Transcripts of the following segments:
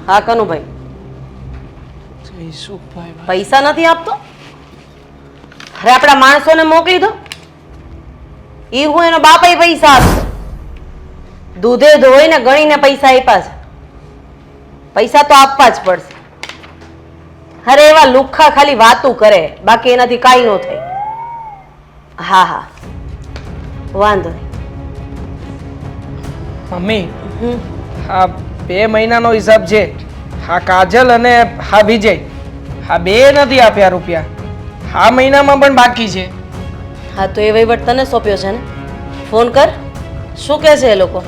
હા કનુભાઈ, જયસુખભાઈ પૈસા નથી આપતો? અરે આપણા માણસોને મોકલી દો. ઈ હું એનો બાપય પૈસા આપશે. દૂધે ધોઈને ગણીને પૈસા આપ્યા છે. પૈસા તો આપવા જ પડશે. અરે એવા લુખ્ખા ખાલી વાતું કરે, બાકી એનાથી કાંઈ ન થાય. હા હા, વાંધો નહીં. મમ્મી, હમ. હા 2 મહિનાનો હિસાબ છે. હા કાજલ અને હા વિજય, હા 2 નથી આપ્યા રૂપિયા. આ મહિનામાં પણ બાકી છે. હા તો એ વહીવટ તને સોંપ્યો છે ને? ફોન કર. શું કહે છે એ લોકો?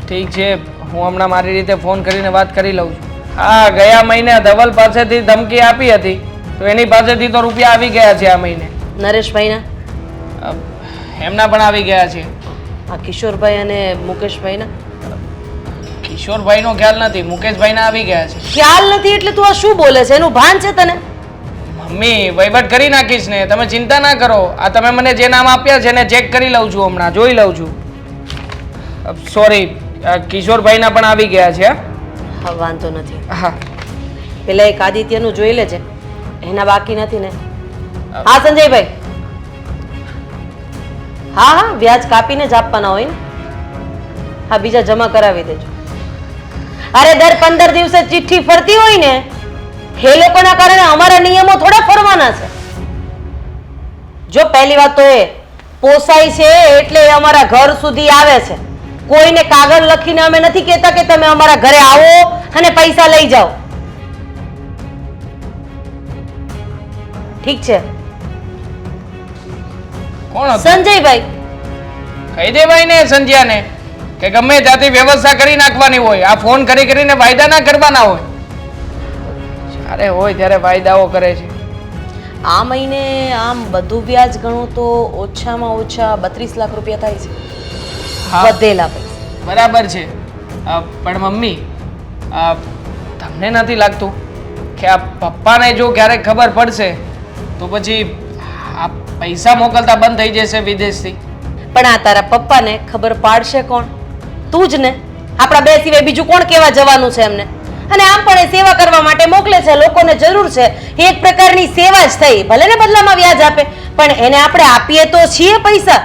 ઠીક છે, હું હમણાં મારી રીતે ફોન કરીને વાત કરી લઉં છું. હા ગયા મહિને ધવલ પાસેથી ધમકી આપી હતી, તો એની પાસેથી તો રૂપિયા આવી ગયા છે આ મહિને. નરેશભાઈના? એમના પણ આવી ગયા છે. આ કિશોરભાઈ અને મુકેશભાઈના? કિશોરભાઈનો ખ્યાલ નથી, મુકેશભાઈના આવી ગયા છે. ખ્યાલ નથી એટલે તું આ શું બોલે છે? એનું ભાન છે તને? મમ્મી વહીવટ કરી નાખીશ ને, તમે ચિંતા ના કરો. આ તમે મને જે નામ આપ્યા છે એને ચેક કરી લઉં છું, હમણાં જોઈ લઉં છું. સોરી, કિશોરભાઈના પણ આવી ગયા છે. હા વાંધો નથી. હા પેલા એક આદિત્યનું જોઈ લેજે, એના બાકી નથી ને? હા સંજયભાઈ, હા હા વ્યાજ કાપીને જ આપવાના હોય ને. હા બીજા જમા કરાવી દેજો. અરે દર 15 દિવસે ચિઠ્ઠી ફરતી હોય ને, એ લોકોના કારણે અમારા નિયમો થોડા ફરવાના છે. જો પહેલી વાત તો એ પોસાય છે એટલે એ અમારા ઘર સુધી આવે છે. કોઈને કાગળ લખીને અમે નથી કહેતા કે તમે અમારા ઘરે આવો અને પૈસા લઈ જાઓ. ઠીક છે કોણ હતું? સંજયભાઈ? કહી દેવાય ને સંજ્યાને કે ગમે ત્યાંથી વ્યવસ્થા કરી નાખવાની હોય. આ ફોન કરી કરીને વાયદા ના કરવાના હોય. જ્યારે હોય ત્યારે વાયદાઓ કરે છે. આ મહિને આમ બધું વ્યાજ ગણું તો ઓછામાં ઓછા 32 લાખ રૂપિયા થાય છે. હા વધેલા પૈસા. બરાબર છે. પણ મમ્મી, તમને નથી લાગતું કે આ પપ્પાને જો ક્યારેક ખબર પડશે તો પછી આ પૈસા મોકલતા બંધ થઈ જશે વિદેશથી? પણ આ તારા પપ્પાને ખબર પાડશે કોણ? તું જ ને. આપણા બે સિવાય બીજું કોણ કેવા જવાનું છે એમને? અને આમ પણ એ સેવા કરવા માટે મોકલે છે, લોકોને જરૂર છે. એ એક પ્રકારની સેવા જ થઈ. ભલે ને બદલામાં વ્યાજ આપે, પણ એને આપણે આપીએ તો છીએ પૈસા.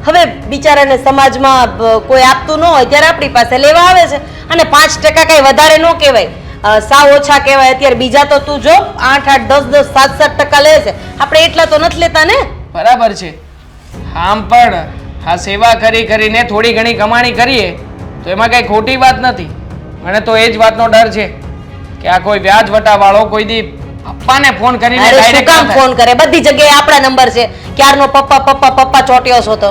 હવે બિચારાને સમાજમાં કોઈ આપતું ન હોય ત્યારે આપણી પાસે લેવા આવે છે. અને 5% કઈ વધારે ન કહેવાય, સાવ ઓછા કહેવાય. અત્યારે બીજા તો તું જો 8-8, 10-10, 7-7% લે છે. આપણે એટલા તો નથી લેતા ને. બરાબર છે. આમ પણ આ સેવા કરી કરીને થોડી ઘણી કમાણી કરીએ તો એમાં કઈ ખોટી વાત નથી. મને તો એ જ વાતનો ડર છે કે આ કોઈ વ્યાજ વટાવાળો કોઈ દી પપ્પાને ફોન કરીને અરે શું ડાયરેક્ટ કામ ફોન કરે? બધી જગ્યાએ આપણા નંબર છે. ક્યારનો પપ્પા પપ્પા પપ્પા ચોટ્યો છો તો.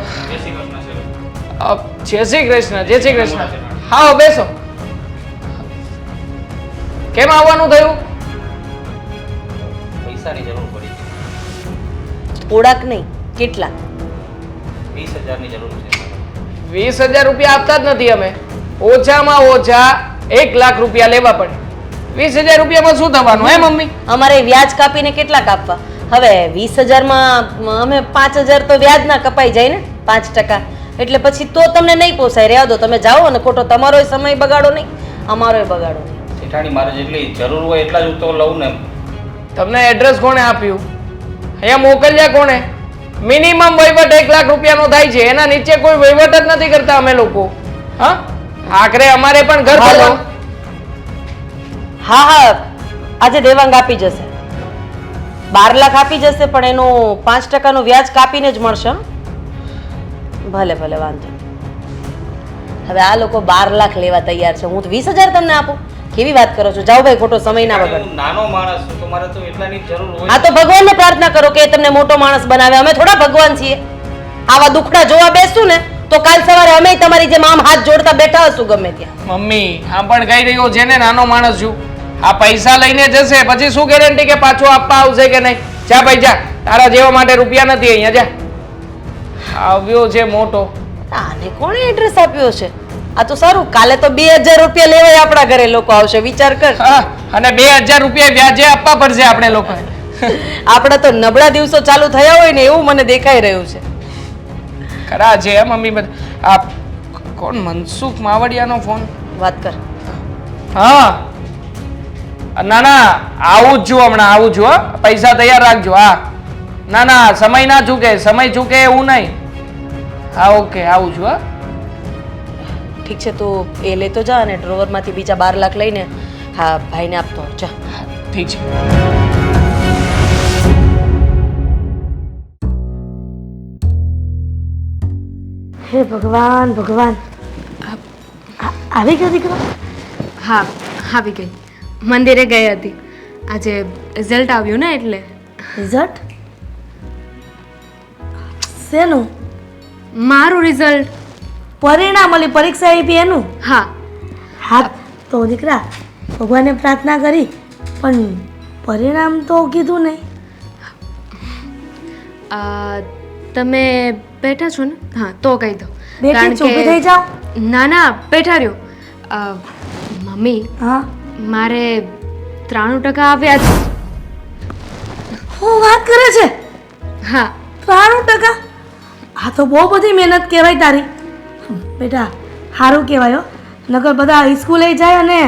જય શ્રી કૃષ્ણ. જય શ્રી કૃષ્ણ. હા બેસો. કેમ આવવાનું થયું? પૈસાની જરૂર પડી છે. થોડાક નહીં, કેટલા? 20,000ની જરૂર છે. 20,000 રૂપિયા આપતા જ નથી અમે. ઓછામાં ઓછા 1 લાખ રૂપિયા લેવા પડે. 20,000 રૂપિયામાં શું થવાનું હે મમ્મી? અમારે વ્યાજ કાપીને કેટલા કાપવા? હવે 20,000માં અમે 5,000 તો વ્યાજ ના કપાઈ જાય ને, 5%. એટલે પછી તો તમને નહીં પોસાય. રહેવા દો, તમે જાઓ અને ખોટો તમારો સમય બગાડો નહીં, અમારો બગાડો નહીં. જેઠાણી મારે જેટલી જરૂર હોય એટલા જ તો લઉં ને. તમને એડ્રેસ કોણે આપ્યું? અહીંયા મોકલ્યા કોણે? મિનિમમ વહીવટ 1 લાખ રૂપિયાનો થાય છે. એના નીચે કોઈ વહીવટ જ નથી કરતા અમે લોકો. હા આખરે અમારે પણ ઘર ભરવાનું. હા હા, આજે દેવાંગ આપી જશે. 12 લાખ આપી જશે, પણ એનું 5%નું વ્યાજ કાપીને જ મળશે. ભલે ભલે, વાંધો. હવે આ લોકો 12 લાખ લેવા તૈયાર છે, હું તો 20,000 તમને આપું? કેવી વાત કરો છો? જાઓ ભાઈ, ખોટો સમય ના બગાડો. હું નાનો માણસ છું તો મારે તો એટલાની જરૂર હોય. આ તો ભગવાનને પ્રાર્થના કરો કે એ તમને મોટો માણસ બનાવે. અમે થોડા ભગવાન છીએ? આવા દુખડા જોવા બેસતું ને તો કાલ સવારે અમે તમારી જેમ આમ હાથ જોડતા બેઠા હશું ગમે ત્યાં. મમ્મી આમ પણ કહી રહ્યો છે ને, નાનો માણસ છું. આ પૈસા લઈને જશે પછી શું ગેરંટી કે પાછો આપવા આવશે કે નહીં? જા ભાઈ જા, તારા જેવા માટે રૂપિયા નથી અહીંયા. જા. આવ્યો છે મોટો. આને કોણે એડ્રેસ આપ્યો છે? આ તો સારું, કાલે તો 2,000 રૂપિયા લેવાય આપણા ઘરે લોકો આવશે. વિચાર કર. હા, અને 2,000 રૂપિયા વ્યાજે આપવા પડશે આપણે લોકોને. આપણા તો નબળા દિવસો ચાલુ થયા હોય ને એવું મને દેખાઈ રહ્યું છે. ખરા છે મમ્મી. બધા આ કોણ? મનસુખ માવડિયાનો ફોન. વાત કર. હા ના ના, આવું જ છું હમણાં, આવું છું હો. પૈસા તૈયાર રાખજો. હા, ના ના, સમય ના ચૂકે, સમય ચૂકે એવું નહીં. હા, ઓકે, આવું છું હા. ઠીક છે, તું એ લેતો જા અને ડ્રોવરમાંથી બીજા 12 લાખ લઈને હા ભાઈને આપતો જા. ઠીક છે. હે ભગવાન ભગવાન, આવી ગયો દીકરો? હા, આવી ગઈ. મંદિરે ગઈ હતી. આજે રિઝલ્ટ આવ્યું ને એટલે. રિઝલ્ટ? શેનું? મારું રિઝલ્ટ. પરિણામ ઓલી પરીક્ષા આપી એનું? હા. હા તો દીકરા, ભગવાનને પ્રાર્થના કરી પણ પરિણામ તો કીધું નહીં. તમે બેઠા છો ને? હા, તો કહી દો. બેટી ચૂપ થઈ જાઓ. ના ના, બેઠા રહ્યો. મમ્મી, હા, મારે 93% આવ્યા છે. હું વાત કરે છે? હા. 93%? આ તો બહુ બધી મહેનત કહેવાય તારી. બેટા સારું કહેવાય હો. નકર બધા સ્કૂલે જાય અને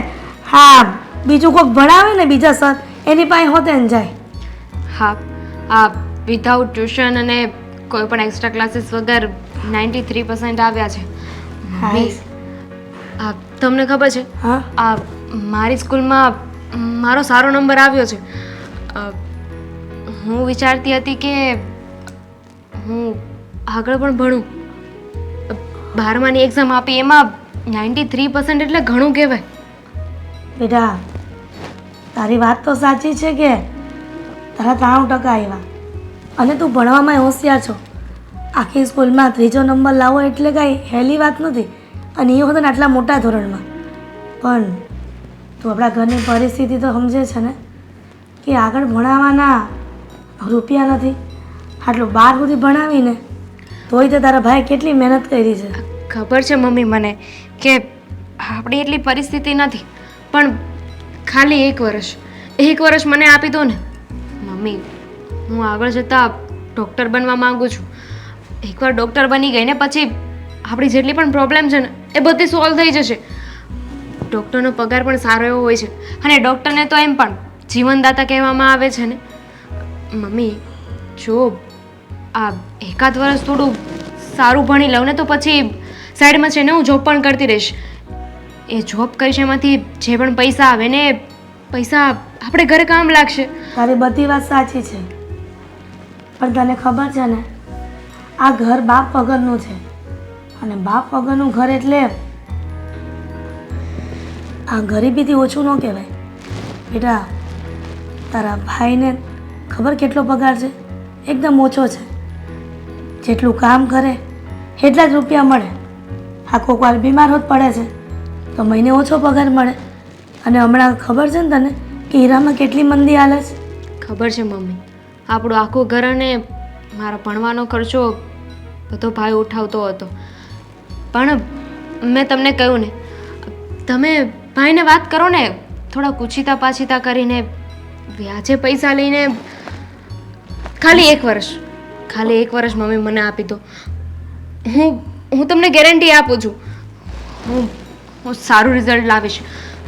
હા બીજું કોઈક ભણાવે ને બીજા સર એની પાસે હોતે ને જાય. હા, આ વિધાઉટ ટ્યુશન અને કોઈ પણ એક્સ્ટ્રા ક્લાસીસ વગર 93% આવ્યા છે. મમ્મી, આ તમને ખબર છે? હા, આ મારી સ્કૂલમાં મારો સારો નંબર આવ્યો છે. હું વિચારતી હતી કે હું આગળ પણ ભણું. 12માની એક્ઝામ આપી એમાં 93% એટલે ઘણું કહેવાય. બેટા તારી વાત તો સાચી છે કે તારા 93% આવ્યા અને તું ભણવામાં હોશિયાર છો. આખી સ્કૂલમાં 3જો નંબર લાવો એટલે કાંઈ હેલી વાત નથી, અને એ વખતે આટલા મોટા ધોરણમાં. પણ તું આપણા ઘરની પરિસ્થિતિ તો સમજે છે ને કે આગળ ભણાવવાના રૂપિયા નથી. આટલું 12 સુધી ભણાવીને તોય તો તારા ભાઈ કેટલી મહેનત કરી છે. ખબર છે મમ્મી મને કે આપણી એટલી પરિસ્થિતિ નથી, પણ ખાલી 1 વર્ષ મને આપી દો ને. મમ્મી, હું આગળ જતાં ડૉક્ટર બનવા માંગુ છું. એકવાર ડૉક્ટર બની ગઈ ને પછી આપણી જેટલી પણ પ્રોબ્લેમ છે ને એ બધી સોલ્વ થઈ જશે. ડૉક્ટરનો પગાર પણ સારો એવો હોય છે અને ડૉક્ટરને તો એમ પણ જીવનદાતા કહેવામાં આવે છે ને. મમ્મી, જો આ 1 વર્ષ થોડું સારું ભણી લઉં ને તો પછી સાઈડમાં છે ને હું જોબ પણ કરતી રહીશ. એ જોબ કરીશ એમાંથી જે પણ પૈસા આવે ને એ પૈસા આપણે ઘરે કામ લાગશે. તારી બધી વાત સાચી છે, પણ તને ખબર છે ને આ ઘર બાપ વગરનું છે, અને બાપ વગરનું ઘર એટલે આ ગરીબીથી ઓછું ન કહેવાય. બેટા તારા ભાઈને ખબર કેટલો પગાર છે? એકદમ ઓછો છે. જેટલું કામ કરે એટલા જ રૂપિયા મળે. આ કોઈક વાર બીમાર હોત પડે છે તો મહિને ઓછો પગાર મળે. અને હમણાં ખબર છે ને તને કે હીરામાં કેટલી મંદી હાલે છે? ખબર છે મમ્મી, આપણું આખું ઘર અને મારા ભણવાનો ખર્ચો બધો ભાઈ ઉઠાવતો હતો. પણ મેં તમને કહ્યું ને, તમે ભાઈને વાત કરો ને, થોડા પૂછીતા પાછીતા કરીને વ્યાજે પૈસા લઈને ખાલી 1 વર્ષ મમ્મી મને આપી દો. હું તમને ગેરંટી આપું છું, હું સારું રિઝલ્ટ લાવીશ.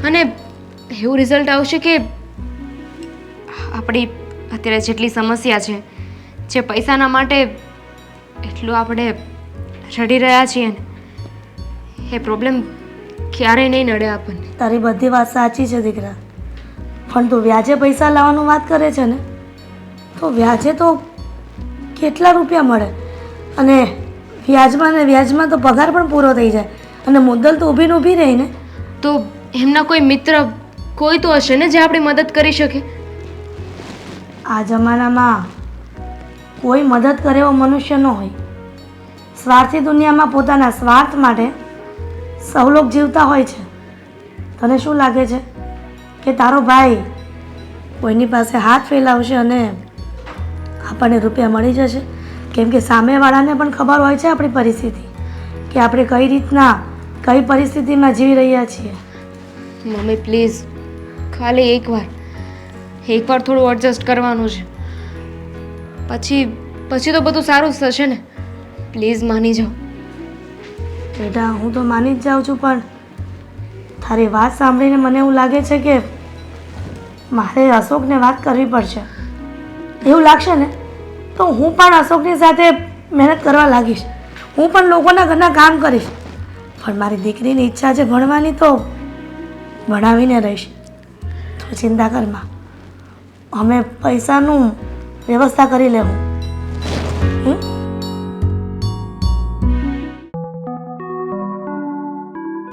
અને એવું રિઝલ્ટ આવશે કે આપણી અત્યારે જેટલી સમસ્યા છે, જે પૈસાના માટે એટલું આપણે રડી રહ્યા છીએ ને, એ પ્રોબ્લેમ ક્યારેય નહીં નડે આપણને. તારી બધી વાત સાચી છે દીકરા, પણ તું વ્યાજે પૈસા લાવવાનું વાત કરે છે ને, તો વ્યાજે તો કેટલા રૂપિયા મળે, અને વ્યાજમાં તો પગાર પણ પૂરો થઈ જાય અને મુદ્દલ તો ઊભી ને ઊભી રહી ને. તો એમના કોઈ મિત્ર કોઈ તો હશે ને જે આપણી મદદ કરી શકે. આ જમાનામાં કોઈ મદદ કરે એવો મનુષ્ય ન હોય. સ્વાર્થી દુનિયામાં પોતાના સ્વાર્થ માટે સૌ લોક જીવતા હોય છે. તને શું લાગે છે કે તારો ભાઈ કોઈની પાસે હાથ ફેલાવશે અને આપણને રૂપિયા મળી જશે? કેમ કે સામેવાળાને પણ ખબર હોય છે આપણી પરિસ્થિતિ, કે આપણે કઈ રીતના કઈ પરિસ્થિતિમાં જીવી રહ્યા છીએ. મમ્મી પ્લીઝ, ખાલી એકવાર થોડું એડજસ્ટ કરવાનું છે. પછી તો બધું સારું જ થશે ને. પ્લીઝ માની જાઓ. બેટા હું તો માની જ જાઉં છું, પણ તારી વાત સાંભળીને મને એવું લાગે છે કે મારે અશોકને વાત કરવી પડશે. એવું લાગશે ને તો હું પણ અશોકની સાથે મહેનત કરવા લાગીશ. હું પણ લોકોના ઘરના કામ કરીશ. પણ મારી દીકરીની ઈચ્છા છે ભણવાની, તો ભણાવીને રહીશ. તો ચિંતા કરમાં, અમે પૈસાનું વ્યવસ્થા કરી લેવું.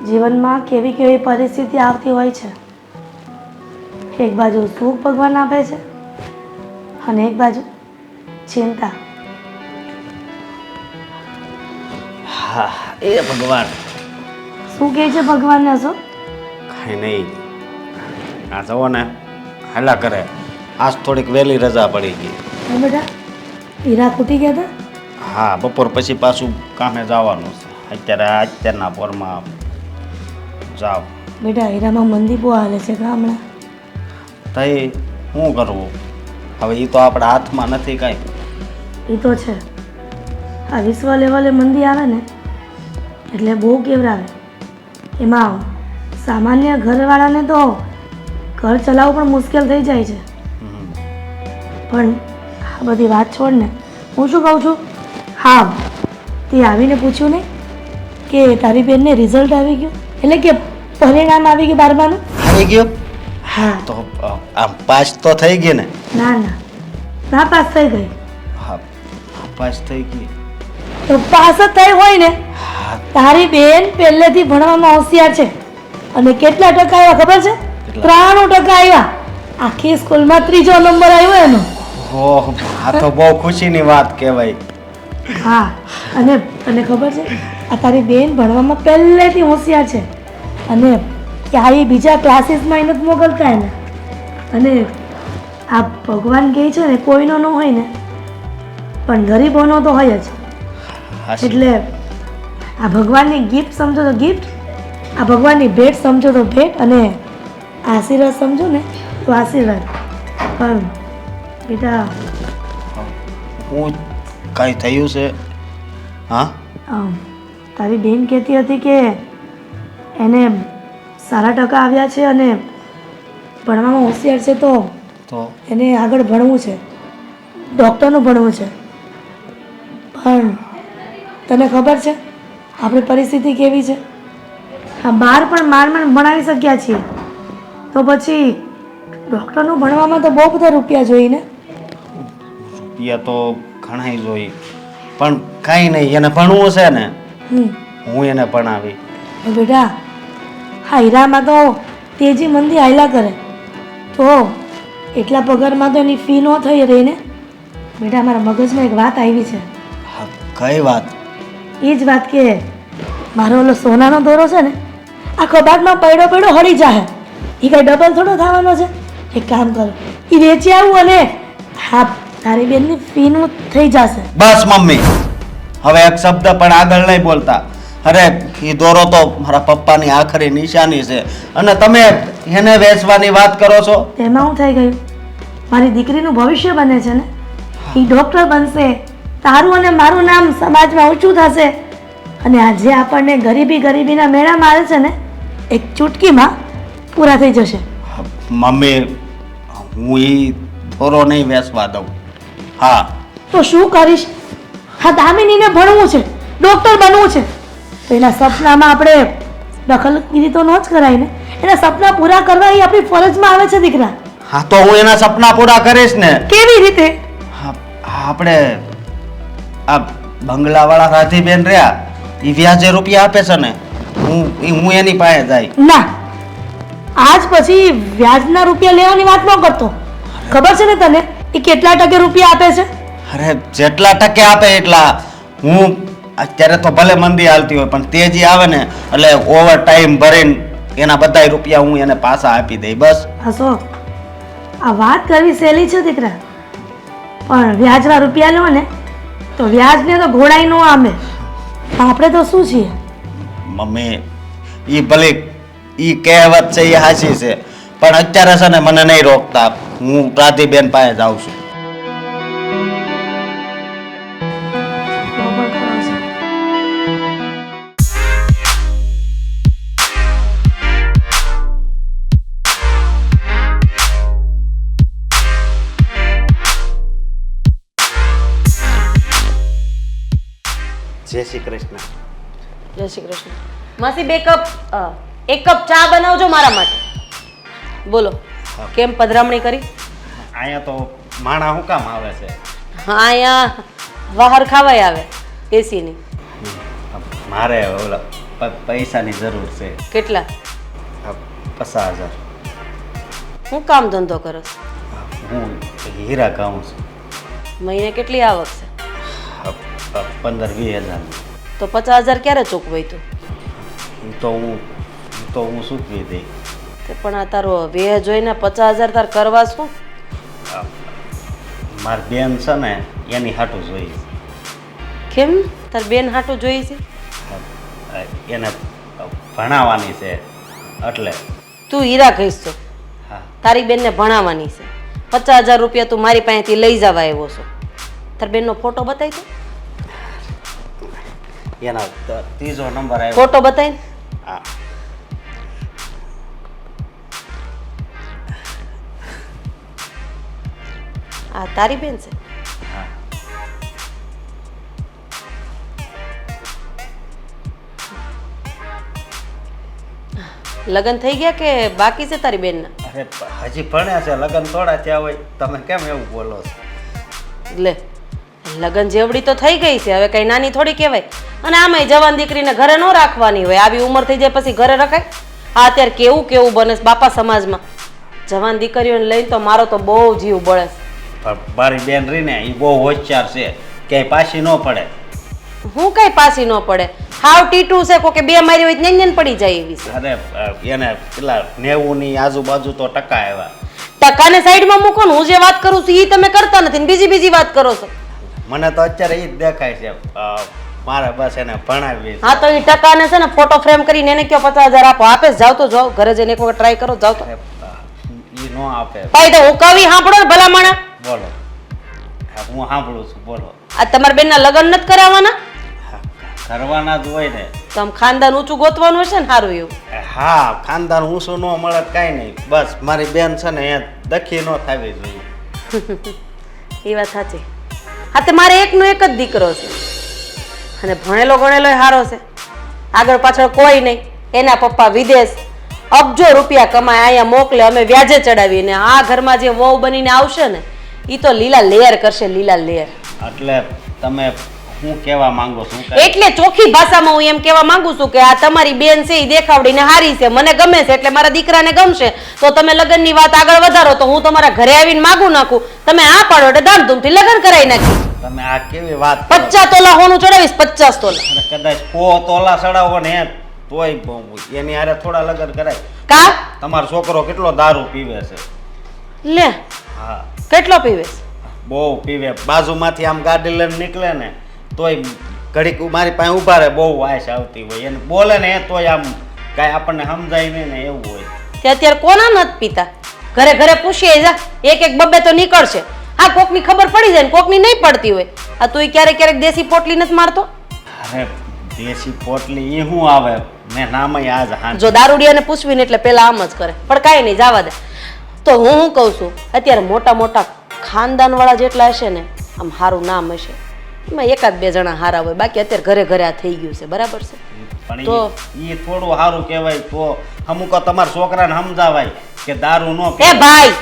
જીવનમાં કેવી કેવી પરિસ્થિતિ આવતી હોય છે. એક બાજુ સુખ ભગવાન આપે છે અને એક બાજુ ચિંતા. હા એ ભગવાન. શું કહે છે ભગવાનને અશોક? કાંઈ નહીં, આ જવો ને હાલા કરે. આજ થોડીક વહેલી રજા પડી ગઈ. હા બેટા, હીરા ખૂટી ગયા હતા? હા, બપોર પછી પાછું કામે જવાનું છે. અત્યારના પોરમાં જાવ. બેટા, હીરામાં મંદી બહુ હાલે છે હમણાં. તઈ શું કરવું હવે? એ તો આપણા હાથમાં નથી કાંઈ. એ તો છે. આ વિશ્વ લેવલે મંદી આવે ને એટલે બહુ કેવરાવે. એમાં સામાન્ય ઘરવાળાને તો ઘર ચલાવવું પણ મુશ્કેલ થઈ જાય છે. પણ આ બધી વાત છોડ ને, હું શું કહું છું, હા, તે આવીને પૂછ્યું નહીં કે તારી બેનને રિઝલ્ટ આવી ગયું, એટલે કે પરિણામ આવી ગયું 12માનું? આવી ગયો? હા. તો આમ પાસ તો થઈ ગઈ ને? ના ના, ના પાસ થઈ ગઈ. હા, પાસ થઈ ગઈ. તો પાસ જ થઈ હોય ને. હા. તારી બેન પહેલેથી ભણવામાં હોશિયાર છે. અને કેટલા ટકા આવ્યા ખબર છે? 93% આવ્યા. આખી સ્કૂલમાં 3જો નંબર આવ્યો એનો. ઓહ, આ તો બહુ ખુશીની વાત કહેવાય. હા, અને તને ખબર છે, આ તારી બેન ભણવામાં પહેલેથી હોશિયાર છે. અને ક્યાંય બીજા ક્લાસીસમાં એને જ મોકલતા એને. અને આ ભગવાન કહે છે ને, કોઈનો ન હોય ને પણ ગરીબોનો તો હોય જ. હાચી. એટલે આ ભગવાનની ગિફ્ટ સમજો તો ગિફ્ટ, આ ભગવાનની ભેટ સમજો તો ભેટ, અને આશીર્વાદ સમજો ને તો આશીર્વાદ. પણ બેટા, હું કાંઈ થયું છે? હા, તારી બેન કહેતી હતી કે એને સારા ટકા આવ્યા છે અને ભણવામાં હોશિયાર છે, તો એને આગળ ભણવું છે, ડૉક્ટરનું ભણવું છે. પણ તને ખબર છે આપણી પરિસ્થિતિ કેવી છે? હા, બહાર પણ માંડ ભણાવી શક્યા છીએ, તો પછી ડૉક્ટરનું ભણવામાં તો બહુ બધા રૂપિયા જોઈએ ને. રૂપિયા તો ઘણાય જોઈ, પણ કાંઈ નહીં, એને ભણવું છે ને, હું એને ભણાવી. બેટા, હા, હીરામાં તો તેજી મંદી હાયલા કરે, તો એટલા પગારમાં તો એની ફી ન થઈ રહી ને. બેટા, મારા મગજમાં એક વાત આવી છે. હા, કઈ વાત? એ જ વાત કે મારો ઓલો સોનાનો દોરો છે ને, આ કબાટમાં પડ્યો પડ્યો હળી જાય. એ કઈ ડબલ થોડો થવાનો છે. એક કામ કરો, એ વેચી આવું અને હા, તારી બેનની ફીનું થઈ જશે. બસ મમ્મી, હવે એક શબ્દ પણ આગળ નહીં બોલતા. અરે, એ દોરો તો મારા પપ્પાની આખરી નિશાની છે અને તમે એને વેચવાની વાત કરો છો. તેમાં હું થઈ ગયું? મારી દીકરીનું ભવિષ્ય બને છે ને, એ ડૉક્ટર બનશે, તારું અને મારું નામ સમાજમાં ઊંચું થશે. અને આજે આપણને ગરીબીના મેળામાં આવે છે ને, એક ચૂટકીમાં પૂરા થઈ જશે. મમ્મી, હું એ દોરો નહીં વેચવા દઉં. હા. તો શું કરીશ? હા, દામિનીને ભણવું છે, ડૉક્ટર બનવું છે, તો એના સપનામાં આપણે દખલગીરી તો ન જ કરાય ને. એના સપના પૂરા કરવા એ આપણી ફરજમાં આવે છે દીકરા. હા, તો હું એના સપના પૂરા કરીશ ને. કેવી રીતે? હા, આપણે આ બંગલાવાળા રાધીબેન રહ્યા, એ વ્યાજે રૂપિયા આપે છે ને, હું એની પાસે જાય. ના, આજ પછી વ્યાજના રૂપિયા લેવાની વાત ન કરતો. ખબર છે ને તને એ કેટલા ટકે રૂપિયા આપે છે? અરે, જેટલા ટકે આપે એટલા. હું અત્યારે તો ભલે મંદી હાલતી હોય, પણ તેજી આવે ને એટલે ઓવર ટાઈમ ભરીને એના બધા રૂપિયા હું એને પાછા આપી દઈ. બસ. અશોક, આ વાત કરવી સહેલી છે દીકરા, પણ વ્યાજના રૂપિયા લો ને તો વ્યાજને તો ઘોડાઈ ન આમે. આપણે તો શું છીએ? મમ્મી, એ ભલે એ કહેવત છે એ હાચી છે, પણ અત્યારે છે ને મને નહીં રોકતા. હું રાધીબેન પાસે જાઉં છું. શ્રી કૃષ્ણ. જય શ્રી કૃષ્ણ. માસી એક કપ ચા બનાવજો મારા માટે. બોલો કેમ પધરામણી કરી? અહીંયા તો માણા શું કામ આવે છે? હા અહીંયા બહાર ખાવાય આવે એસીની. મારે ઓલા પૈસાની જરૂર છે. કેટલા? 50,000. હું કામ ધંધો કરો છો? હું હીરા ગાઉં છું. મહિને કેટલી આવક છે? 15-20,000. તો 50,000 ક્યારે ચૂકવાય તું? તો હું ચૂકવી દઈ. તે પણ આ તારો વેહ જોઈને 50,000 તાર કરવા શું? મારી બેન છે ને એની હાટું જોઈએ. કેમ તાર બેન હાટું જોઈ છે? એને ભણાવવાની છે એટલે. તું હીરા કહીશ તો હા. તારી બેનને ભણાવવાની છે. 50,000 રૂપિયા તું મારી પાસેથી લઈ જવા આવ્યો છો. તાર બેનનો ફોટો બતાવી દે. એના ત્રીજો નંબર આવ્યો. ફોટો બતાવી ને. હા. આ તારી બેન છે? હા. લગ્ન થઈ ગયા કે બાકી છે તારી બેનના? અરે હજી ભણ્યા છે, લગ્ન થોડા થયા હોય. તમે કેમ એવું બોલો છો? લે લગ્ન જેવડી તો થઈ ગઈ છે, હવે કઈ નાની થોડી કહેવાય. અને આમાંય જવાન દીકરીને ઘરે ન રાખવાની હોય. આવી ઉંમર થઈ જાય પછી ઘરે રખાય? આ અત્યારે કેવું કેવું બને છે બાપા સમાજમાં. જવાન દીકરીઓને લઈને તો મારો તો બહુ જીવ બળે છે. પણ મારી બેન રહીને એ બહુ હોશિયાર છે, ક્યાંય પાછી ન પડે. હું કઈ પાછી ન પડે. હાવ ટીટું છે, કોકે બે મારી હોય નંજન પડી જાય એવી છે. અરે એને કેટલા 90 ની આજુબાજુ તો ટકા આવ્યા. ટકાને સાઈડમાં મૂકો ને. હું જે વાત કરું છું એ તમે કરતા નથી ને બીજી વાત કરો છો. મને તો અત્યારે એ જ દેખાય છે. મારે બસ એને ભણાવી છે. હા તો એ ટકાને છે ને ફોટો ફ્રેમ કરીને એને કયો 50,000 આપો. આપે જાવ તો જાઓ, ઘરે જઈને એક વખત ટ્રાય કરો. જાવ તો એ ન આપે. ભાઈ તો હું કવિ સાંભળો ને ભલા માણા. બોલો. હા, હું સાંભળું છું. બોલો. આ તમારા બેનના લગ્ન નથી કરાવવાના? હા, કરવાના જ હોય ને. તો આમ ખાનદાન ઊંચું ગોતવાનું હશે ને સારું એવું. હા, ખાનદાન ઊંચું ન મળે કાંઈ નહીં. બસ મારી બેન છે ને એ દખી ન થવી જોઈએ. એ વાત સાચી. હા તે મારે એકનો એક જ દીકરો છે અને ભણેલો ગણેલો સારો છે. આગળ પાછળ કોઈ નહીં. એના પપ્પા વિદેશ અબજો રૂપિયા કમાય, અહીંયા મોકલે, અમે વ્યાજે ચડાવીને. આ ઘરમાં જે વહુ બનીને આવશે ને એ તો લીલા લેર કરશે, લીલા લેર. એટલે તમે શું કહેવા માંગો છો? એટલે ચોખ્ખી ભાષામાં હું એમ કહેવા માંગુ છું કે આ તમારી બેન છે એ દેખાવડીને હારી છે, મને ગમે છે એટલે મારા દીકરાને ગમશે. તો તમે લગ્નની વાત આગળ વધારો તો હું તમારા ઘરે આવીને માગું નાખું. તમે આ પાડો એટલે ધામધૂમથી લગ્ન કરાવી નાખી. તમે આ કેવી વાત કરો? 50 તોલા હોનું ચડાવીશ. 50 તોલા. અને કદાચ 100 તોલા ચડાવો ને તોય એની હારે થોડા લગ્ન કરાય. કા તમારો છોકરો કેટલો દારૂ પીવે છે? લે હા, કેટલો પીવેશ? બહુ પીવે. બાજુમાંથી આમ ગાડી લઈને નીકળે ને તોય ઘડીક મારી પાસે ઊભા રહે. બહુ વાસ આવતી હોય એને. બોલે ને તોય આમ કાંઈ આપણને સમજાય નહીં ને એવું હોય. તે અત્યારે કોના નથી પીતા? ઘરે ઘરે પૂછીએ જા. એક બબ્બે તો નીકળશે. હા કોકની ખબર પડી જાય ને કોકની નહીં પડતી હોય. આ તું ક્યારેક દેશી પોટલી નથી મારતો? અરે દેશી પોટલી એ શું આવે? મેં નામ આજ હા. જો દારૂડિયાને પૂછવી ને એટલે પેલા આમ જ કરે. પણ કાંઈ નહીં, જવા દે. તો હું શું કહું છું, અત્યારે મોટા મોટા ખાનદાન વાળા જેટલા હશે ને આમ સારું નામ હશે એમાં 1-2 જણા હારા હોય. બાકી અત્યારે ઘરે ઘરે આ થઈ ગયું છે. બરાબર છે? પણ તો એ થોડું સારું કહેવાય. તો અમુક તમારા છોકરાને સમજાવાય કે દારૂ ન એ ભાઈ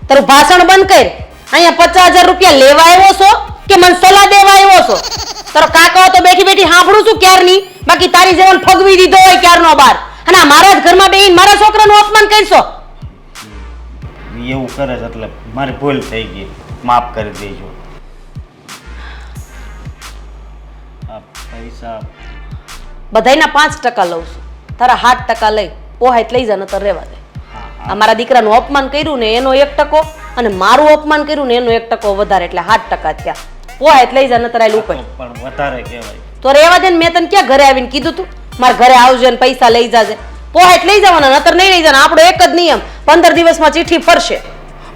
તારું ભાષણ બંધ કર. અહીંયા 50,000 રૂપિયા લેવા આવ્યો છો કે મને સલાહ દેવા આવ્યો છો? તારો કાકા તો બેઠી બેઠી સાંભળું છું ક્યારની. બાકી તારી જેવન ફગવી દીધો હોય ક્યારનો બાર. અને આ મારા જ ઘરમાં બેહીને મારા છોકરાનું અપમાન કરશો. એવું કરે છે એટલે મારી ભૂલ થઈ ગઈ. માફ કરી દેજો. આ પૈસા બધાયના 5% લઉં છું. તારા 7% લઈ પોહાય લઈ જા, નતર રહેવા દે. આ મારા દીકરાનું અપમાન કર્યું ને એનો 1% અને મારું અપમાન કર્યું ને એનો 1% વધારે એટલે 7% થયા. પોહાય લઈ જા, નતર આઈ ઉપર. પણ વધારે કહેવાય. તો રહેવા દે ને. મેં તને ક્યાં ઘરે આવીને કીધું તું મારા ઘરે આવજો ને પૈસા લઈ જાજે? પોહાય લઈ જવાના, નતર નહીં લઈ જવાના. આપણો એક જ નિયમ, 15 દિવસમાં ચિઠ્ઠી ફરશે.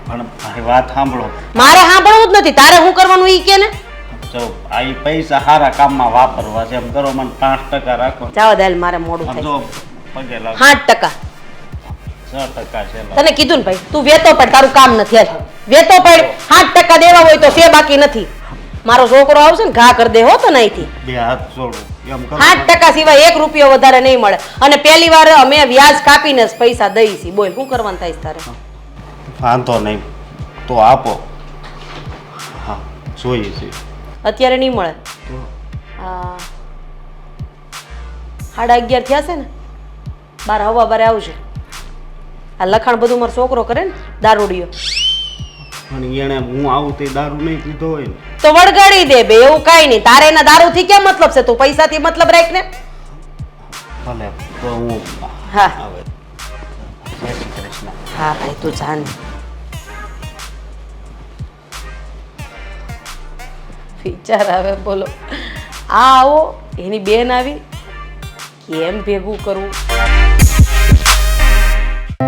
પણ મારી વાત સાંભળો. મારે સાંભળવું જ નથી. તારે શું કરવાનું ઈ કે ને. જો આ ઈ પૈસા સારા કામમાં વાપરવા છે. એમ કરો મને 5% રાખો. જાવ દે, મારે મોડું આમ થાય. જો પગે લાગો. 8%. 6% છે. તને કીધું ને ભાઈ, તું વેતો પડ, તારું કામ નથી. હાલ વેતો પડ. 8% દેવા હોય તો છે, બાકી નથી. મારો છોકરો આવશે ને ઘા કરી દે હો તો અહીંથી. બે હાથ જોડો એમ કરો 8% સિવાય 1 રૂપિયો વધારે નહીં મળે. અને પહેલી વાર અમે વ્યાજ કાપીને જ પૈસા દઈ છીએ. બોલ શું કરવાનું થાય છે તારે? વાંધો નહીં તો આપો હા જોઈએ છીએ અત્યારે નહીં મળે. આ 11:30 થયા છે ને, 12 આવશે. આ લખાણ બધું મારો છોકરો કરે ને, દારૂડિયો. પણ એને હું આવું તે દારૂ નહીં પીધો હોય ને તો વળગાડી દે બે, એવું કાંઈ નહીં. તારે એના દારૂથી ક્યાં મતલબ છે? તું પૈસાથી મતલબ રાખ ને. ભલે તો હું હા આવે જય શ્રી કૃષ્ણ હા ભાઈ તું જાન. વિચાર આવે બોલો. આ આવો એની બેન આવી, કેમ ભેગું કરવું?